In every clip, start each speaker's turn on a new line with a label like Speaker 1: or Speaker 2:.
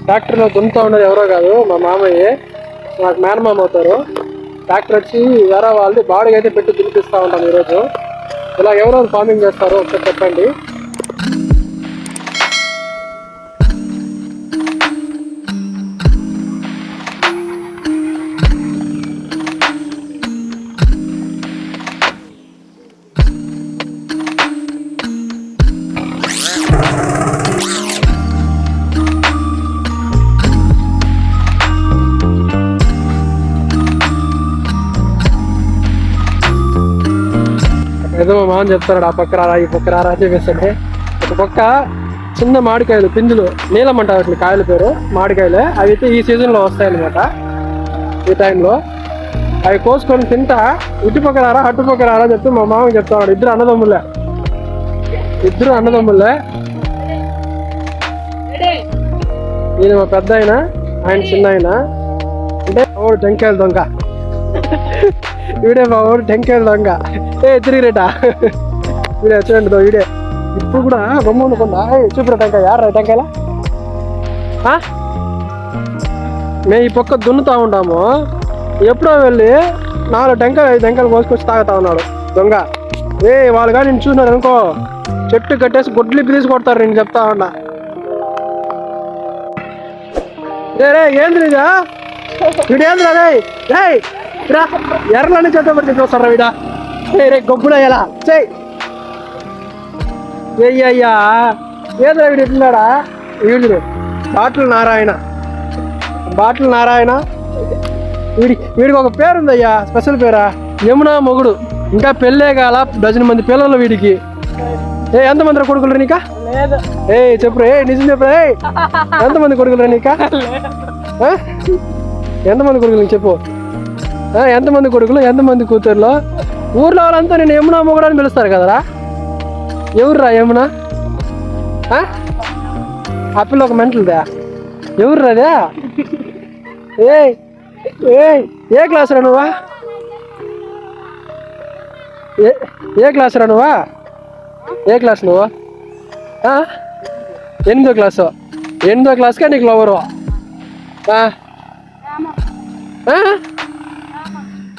Speaker 1: ట్రాక్టర్లో దున్నుతూ ఉన్నది ఎవరో కాదు, మా మామయ్య, నాకు మేనమామ అవుతారు. ట్రాక్టర్ వచ్చి వేరే వాళ్ళది బాడీకి అయితే పెట్టి దున్నిపిస్తూ ఉంటాం ఈరోజు. ఇలా ఎవరెవరు ఫార్మింగ్ చేస్తారో ఒకసారి చెప్పండి. ఏదో మా మామ చెప్తాడు, ఆ పక్క రారా ఈ పక్క రారా అని చెప్పేస్తాడే. ఒక పక్క చిన్న మామిడికాయలు పిందులు నీలం అంటారు అసలు కాయల పేరు, మామిడికాయలే. అవి అయితే ఈ సీజన్లో వస్తాయన్నమాట. ఈ టైంలో అవి కోసుకొని తింటా, ఇటు పక్క రారా అటు పక్క రారా అని చెప్పి మా మామ చెప్తాడు. ఇద్దరు అన్నదమ్ములే. ఈయన మా పెద్ద ఆయన చిన్న ఆయన. అంటే ఓడు టెంకాయల దొంగ, వీడే మా ఊరు టెంకాయల దొంగ. తిరిగిరేటా వీడే చూడండి, వీడే ఇప్పుడు కూడా బొమ్మ ఉండకుండా చూపిరా టెంకాయ. యారా టెంకాయలా? మేము ఈ పక్క దున్నుతా ఉంటాము, ఎప్పుడో వెళ్ళి 4 టెంకాయలు 5 టెంకాయలు కోసుకొచ్చి తాగుతా ఉన్నాడు దొంగ. వాళ్ళు కానీ నేను చూసినాడు అనుకో, చెట్టు కట్టేసి గుడ్లు ఇప్పి తీసి కొడతారు. నేను చెప్తా ఉన్నా. రే ఏంది ఇదా వీడేంద్రా? రే ఎర్రలని చేతబడి చెప్పొస్తారా వీడా? రే గొబ్బుడయ్యలా చెయ్యయ్యా. ఏదిరా వీడు ఎట్లున్నాడా? వీడు బాటల నారాయణ. వీడికి ఒక పేరు ఉందయ్యా, స్పెషల్ పేరా, యమునా మొగుడు. ఇంకా పెళ్ళే కాల, 12 మంది పిల్లలు వీడికి. ఎంతమంది కొడుకులు నీకా? చెప్పురా, నిజం చెప్పురా. ఎంతమంది కొడుకులు నీకా? ఎంతమంది కొడుకులు నీకు చెప్పు. ఎంతమంది కొడుకులు, ఎంతమంది కూతుర్లు? ఊర్లో వాళ్ళంతా నేను యమునా మొగుడు అని పిలుస్తారు కదరా. ఎవర్రా యమునా? ఆ పిల్ల ఒక మెంటల్దా? ఎవర్రా అదే? ఏ క్లాస్ రా నువ్వా? ఏ క్లాస్ రా నువ్వా? ఏ క్లాస్ నువ్వు? 8వ క్లాసు. 8వ క్లాస్కే నీకు లవరు?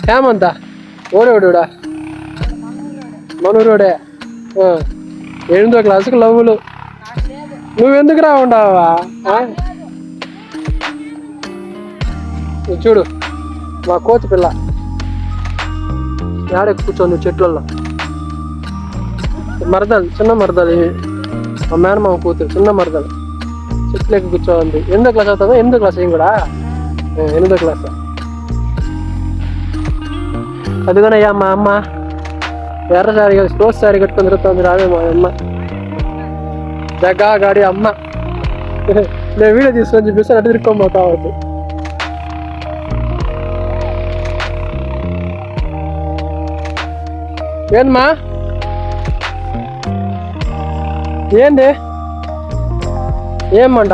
Speaker 1: హేమంత ఓడేవాడుడా? మనూరోడే. 8వ క్లాసుకి లవ్వులు. నువ్వెందుకు రా ఉండవా? చూడు మా కోతి పిల్ల ఆడే కూర్చోంది చెట్లలో. మరదలు, చిన్న మరదలు. మా మేనమామ కూతురు చిన్న మరదలు చెట్లకి కూర్చోంది. 8వ క్లాస్ అవుతుందా? 8వ క్లాస్ ఏం కూడా 8వ క్లాస్. అదిగోనయ్యా మా అమ్మ ఎర్ర సారీ స్పోర్ట్స్ సారీ కట్టుకొని తిరుగుతుంది. రావే మా అమ్మ జగ్గా గాడి అమ్మ. నేను వీడియో తీసుకొని చెప్పేసి అటు తిరుక్కొని పోతా ఉంది. ఏందమ్మా? ఏంది ఏమంట?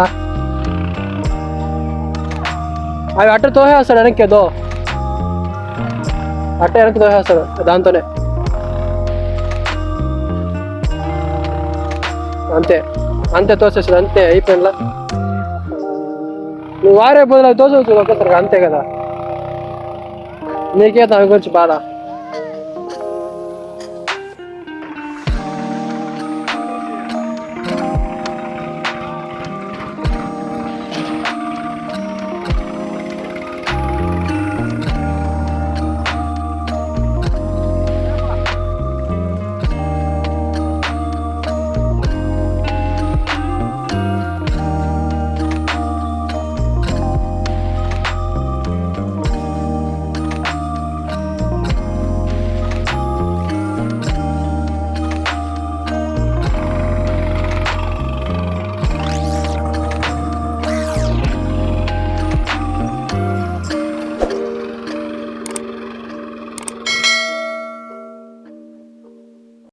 Speaker 1: అవి అట్ట తోసేస్తాడు వెనక్కి, ఏదో అట్ట వెనక్కి తోసేస్తాడు. దాంతోనే అంతే తోసేస్తాడు. అంతే అయిపోయినలా. నువ్వు వారే బదులు తోసేవచ్చు ఒక్కసారి, అంతే కదా. నీకే దాని గురించి బాధ.